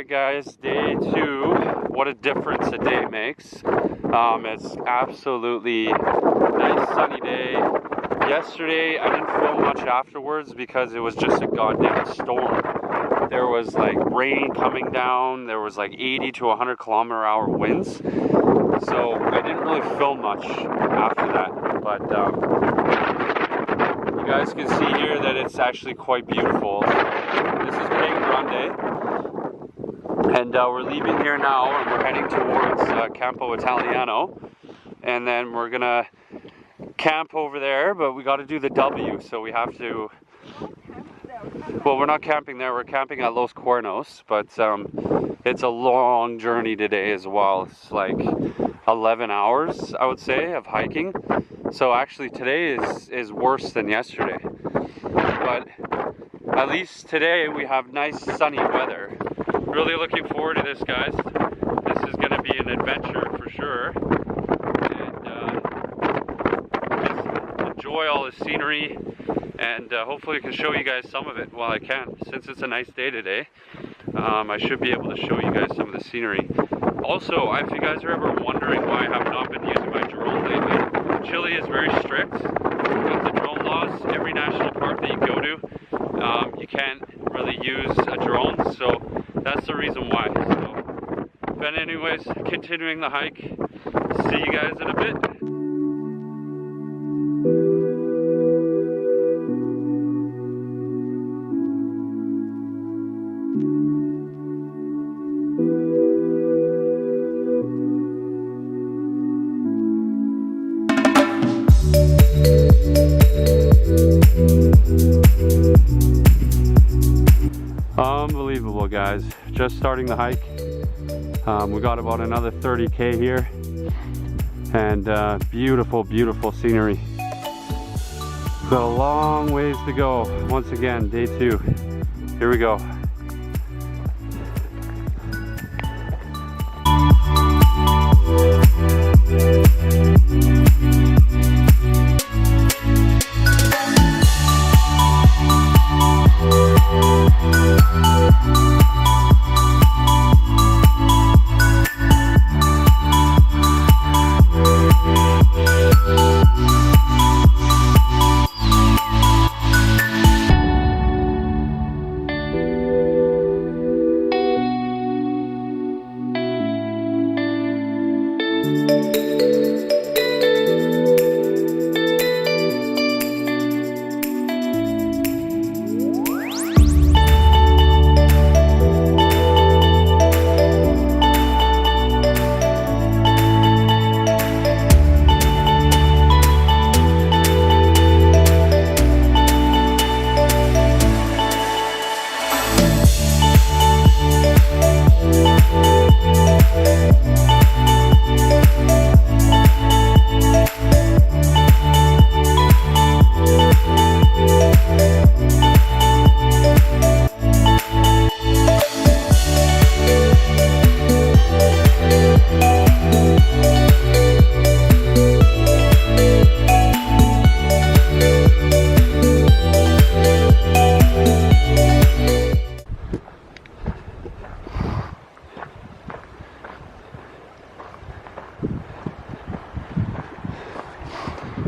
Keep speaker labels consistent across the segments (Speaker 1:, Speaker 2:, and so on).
Speaker 1: Alright guys, day 2. What a difference a day makes. It's absolutely nice sunny day. Yesterday I didn't feel much afterwards because it was just a goddamn storm. There was like rain coming down, there was like 80 to 100 km/h winds. So I didn't really feel much after that. But you guys can see here that it's actually quite beautiful. This is Paine and we're leaving here now and we're heading towards Campo Italiano, and then we're gonna camp over there, but we got to do the W, so we have to, well, we're not camping there, we're camping at Los Cuernos, but it's a long journey today as well. It's like 11 hours I would say of hiking, so actually today is worse than yesterday, but at least today we have nice sunny weather. Really looking forward to this, guys. This is going to be an adventure for sure. And just enjoy all the scenery. And hopefully I can show you guys some of it while I can. Since it's a nice day today, I should be able to show you guys some of the scenery. Also, if you guys are ever wondering why I have not been using my drone lately, Chile is very strict with the drone laws. Every national park that you go to, you can't really use a drone. So that's the reason why. So, but anyways, continuing the hike. See you guys in a bit. Unbelievable, guys. Just starting the hike. We got about another 30k here, and beautiful, beautiful scenery. Got a long ways to go. Once again, day 2. Here we go.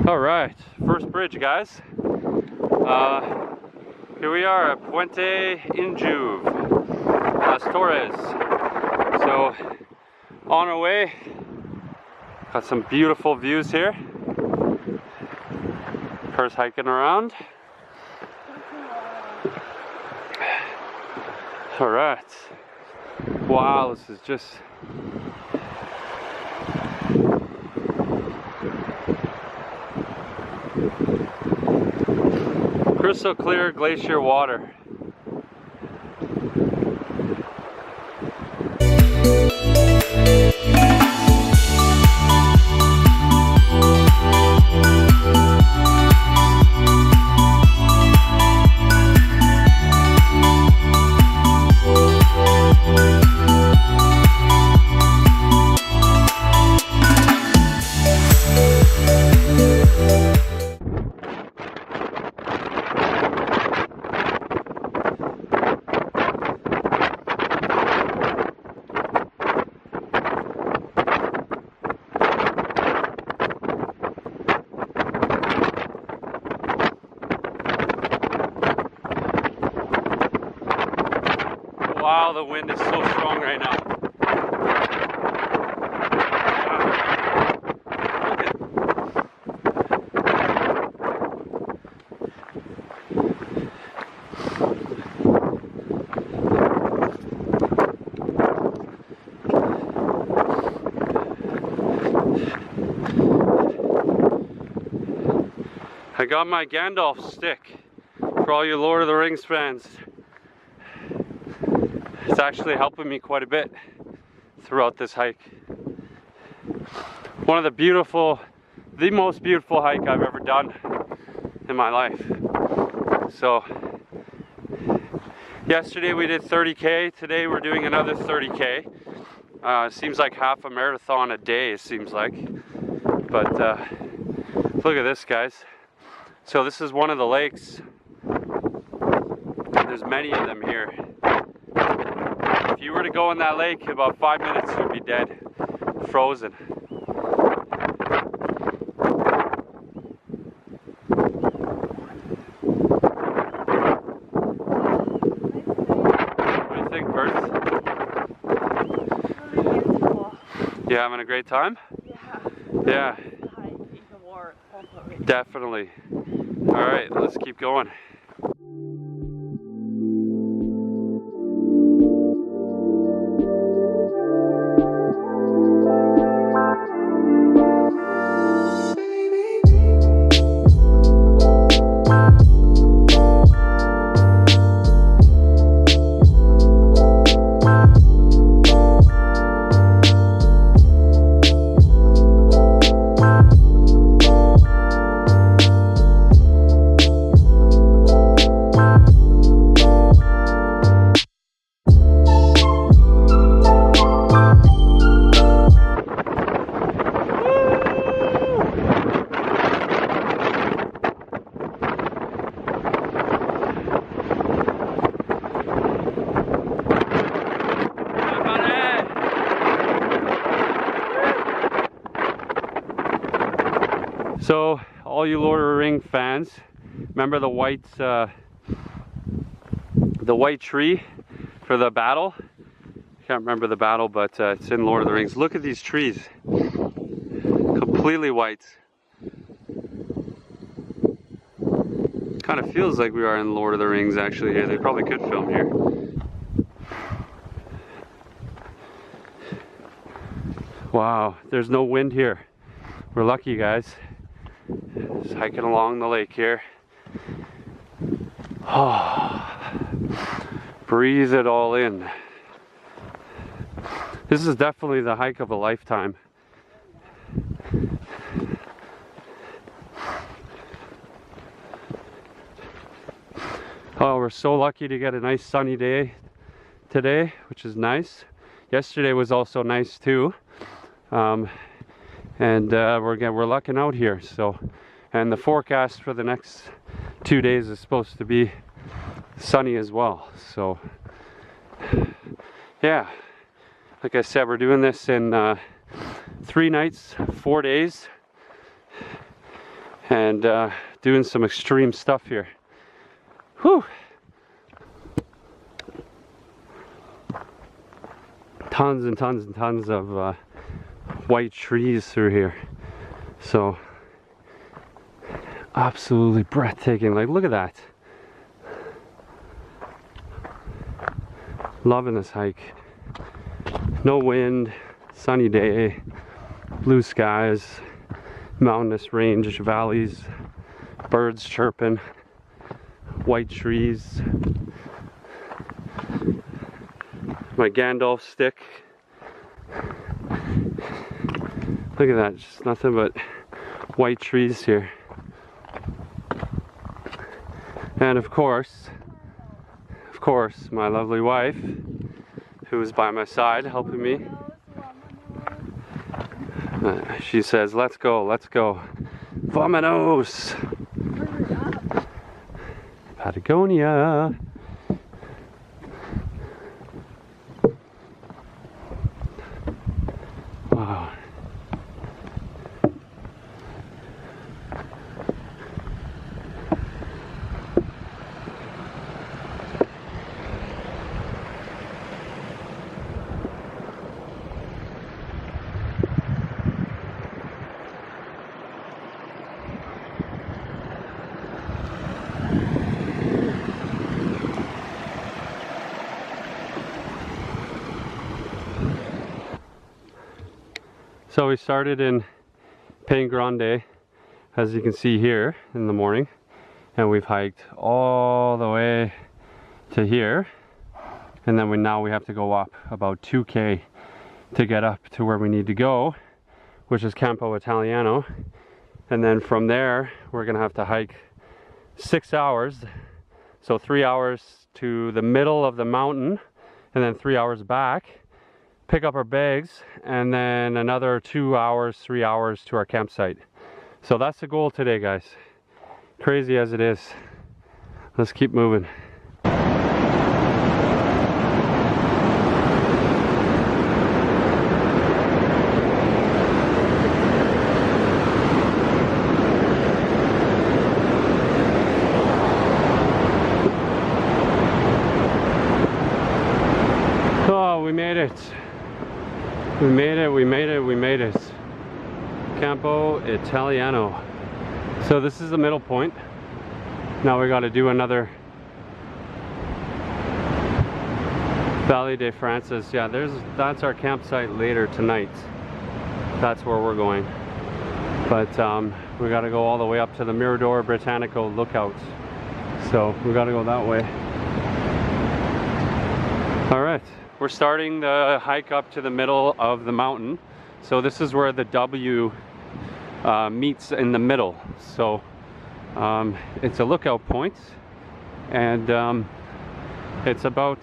Speaker 1: All right, first bridge, guys. Here we are at Puente Injuve, Las Torres. So on our way, got some beautiful views here. First hiking around. All right. Wow, this is just crystal clear glacier water. Wow, the wind is so strong right now. I got my Gandalf stick for all you Lord of the Rings fans. It's actually helping me quite a bit throughout this hike. One of the most beautiful hike I've ever done in my life. So, yesterday we did 30K, today we're doing another 30K. Seems like half a marathon a day, it seems like. But look at this, guys. So this is one of the lakes. There's many of them here. If you were to go in that lake, about 5 minutes you'd be dead, frozen. What do you think, Perth?
Speaker 2: Really beautiful.
Speaker 1: You having a great time?
Speaker 2: Yeah.
Speaker 1: Yeah. Definitely. All right, let's keep going. So, all you Lord of the Rings fans, remember the white tree for the battle? I can't remember the battle, but it's in Lord of the Rings. Look at these trees, completely white. Kind of feels like we are in Lord of the Rings actually here. They probably could film here. Wow, there's no wind here. We're lucky, guys. Just hiking along the lake here. Oh, breathe it all in. This is definitely the hike of a lifetime. Oh, we're so lucky to get a nice sunny day today, which is nice. Yesterday was also nice too. We're lucking out here. So, and the forecast for the next 2 days is supposed to be sunny as well. So, yeah, like I said, we're doing this in 3 nights, 4 days, and doing some extreme stuff here. Whew! Tons and tons and tons of white trees through here. So absolutely breathtaking. Like, look at that. Loving this hike. No wind, sunny day, blue skies, mountainous range valleys, birds chirping, white trees. My Gandalf stick. Look at that, just nothing but white trees here. And of course, my lovely wife, who is by my side helping me. She says, let's go, let's go. Vamonos! Patagonia! Wow. So we started in Paine Grande, as you can see here, in the morning, and we've hiked all the way to here, and then now we have to go up about 2K to get up to where we need to go, which is Campo Italiano. And then from there we're gonna have to hike 6 hours, so 3 hours to the middle of the mountain and then 3 hours back, pick up our bags, and then another 2 hours, 3 hours to our campsite. So that's the goal today, guys. Crazy as it is. Let's keep moving. We made it. We made it, we made it, we made it. Campo Italiano. So this is the middle point. Now we got to do another Valle de Francis. Yeah, that's our campsite later tonight. That's where we're going. But we got to go all the way up to the Mirador Britannico lookout. So we got to go that way. All right. We're starting the hike up to the middle of the mountain. So this is where the W meets in the middle. So it's a lookout point, and it's about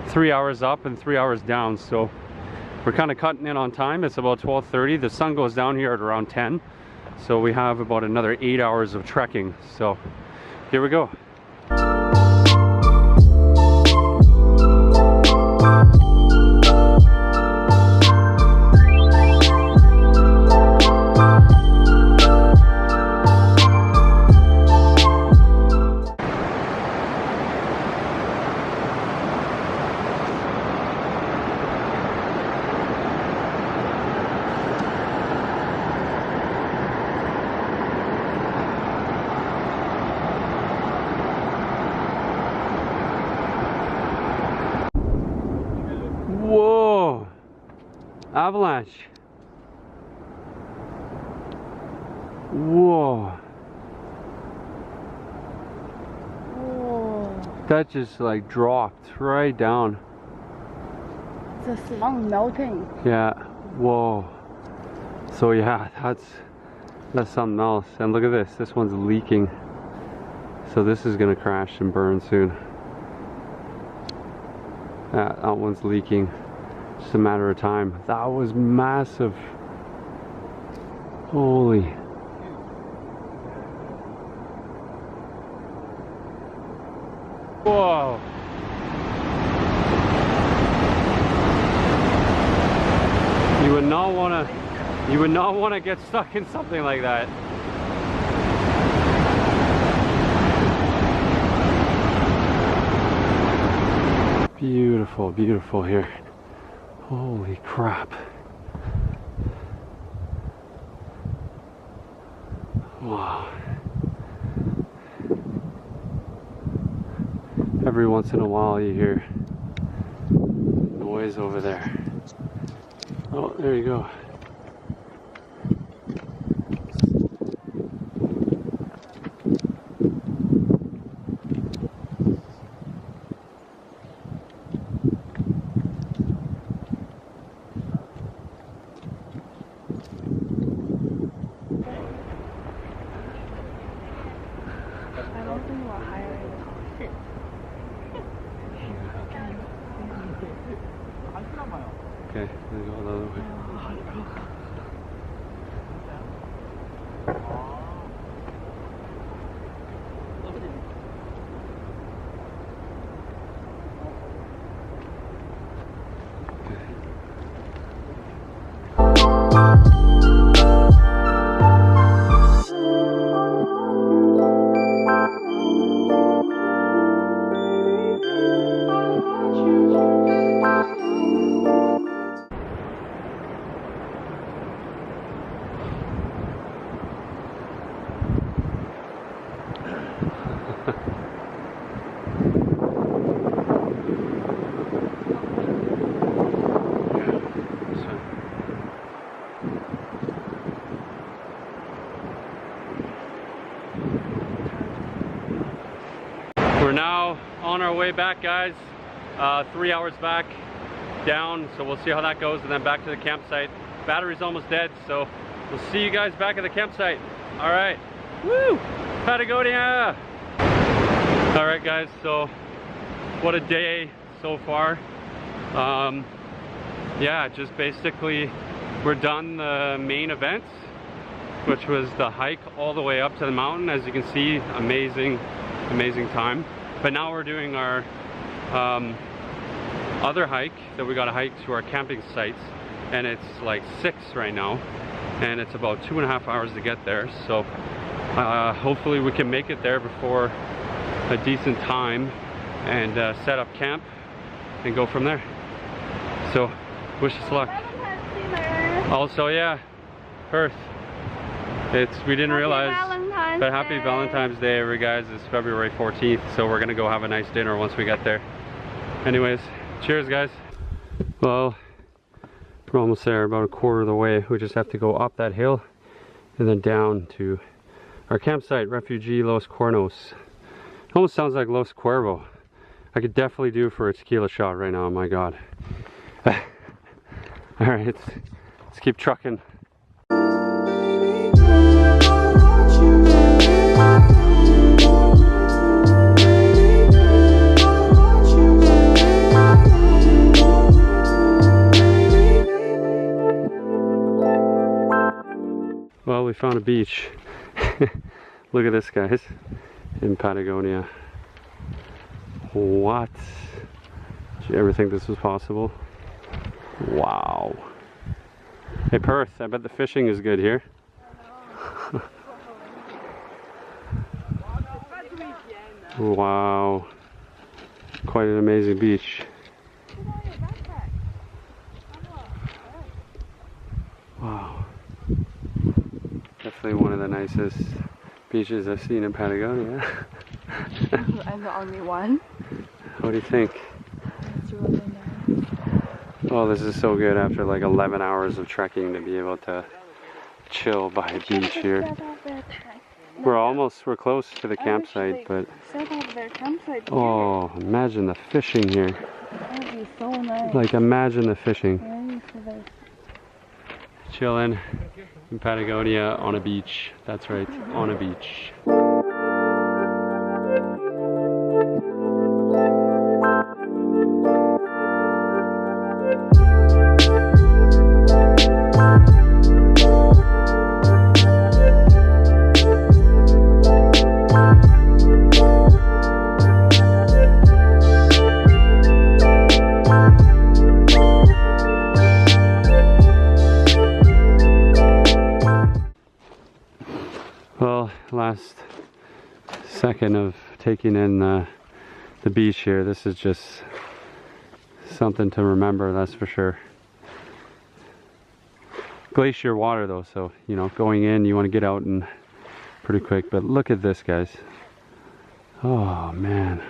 Speaker 1: 3 hours up and 3 hours down. So we're kind of cutting in on time. It's about 12:30. The sun goes down here at around 10. So we have about another 8 hours of trekking. So here we go. Whoa! Avalanche! Whoa!
Speaker 2: Whoa.
Speaker 1: That just like dropped right down.
Speaker 2: The snow melting.
Speaker 1: Yeah. Whoa. So yeah, that's something else. And look at this. This one's leaking. So this is gonna crash and burn soon. That one's leaking. Just a matter of time. That was massive. Holy. Whoa. You would not want to get stuck in something like that. Beautiful, beautiful here. Holy crap. Wow. Every once in a while you hear noise over there. Oh, there you go.
Speaker 2: I don't think we're hiring.
Speaker 1: Okay, let's go the other way. on our way back, guys. 3 hours back down, so we'll see how that goes, and then back to the campsite. Battery's almost dead, so we'll see you guys back at the campsite. All right, woo, Patagonia. All right, guys, so what a day so far. Yeah, just basically we're done the main events, which was the hike all the way up to the mountain. As you can see, amazing time. But now we're doing our other hike that we got to hike to our camping sites, and it's like 6 right now, and it's about 2.5 hours to get there. So hopefully we can make it there before a decent time and set up camp and go from there. So wish us luck. Also, yeah, Perth. We didn't realize, but happy Valentine's Day, every guys. It's February 14th, so we're gonna go have a nice dinner once we get there. Anyways, cheers, guys. Well, we're almost there, about a quarter of the way. We just have to go up that hill and then down to our campsite, Refugee Los Cuernos. It almost sounds like Los Cuervo. I could definitely do for a tequila shot right now, oh my God. All right, let's keep trucking. Well, we found a beach. Look at this, guys, in Patagonia. What? Did you ever think this was possible? Wow. Hey, Perth, I bet the fishing is good here. Wow. Quite an amazing beach. Wow. Definitely one of the nicest beaches I've seen in Patagonia.
Speaker 2: I'm the only one.
Speaker 1: What do you think?
Speaker 2: It's really nice.
Speaker 1: Oh, this is so good after like 11 hours of trekking to be able to chill by a beach here. We're close to the campsite, but oh, imagine the fishing here.
Speaker 2: That would be so nice.
Speaker 1: Like, imagine the fishing. Chilling in Patagonia on a beach. That's right, on a beach. Well, last second of taking in the beach here. This is just something to remember, that's for sure. Glacier water though, so you know, going in you want to get out and pretty quick. But look at this, guys. Oh man,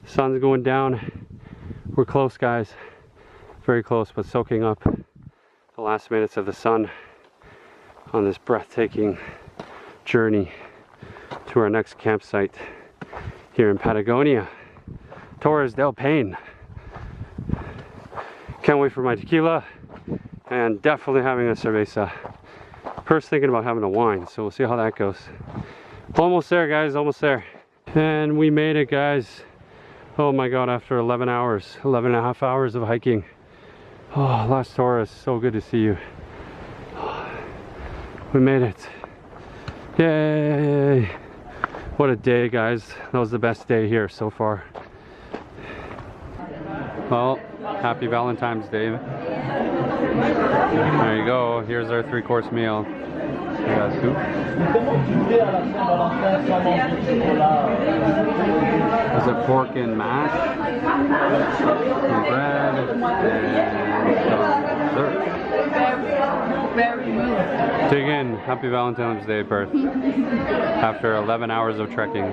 Speaker 1: sun's going down. We're close, guys, very close, but soaking up the last minutes of the sun on this breathtaking journey to our next campsite here in Patagonia, Torres del Paine. Can't wait for my tequila and definitely having a cerveza. First thinking about having a wine, so we'll see how that goes. Almost there, guys, almost there. And we made it, guys. Oh my God, after 11 hours, 11 and a half hours of hiking. Oh, Las Torres, so good to see you. We made it. Yay! What a day, guys. That was the best day here so far. Well, happy Valentine's Day. There you go. Here's our 3-course meal. We got soup. There's a pork and mash, some bread, and some dessert. Dig in. Happy Valentine's Day, Perth. After 11 hours of trekking.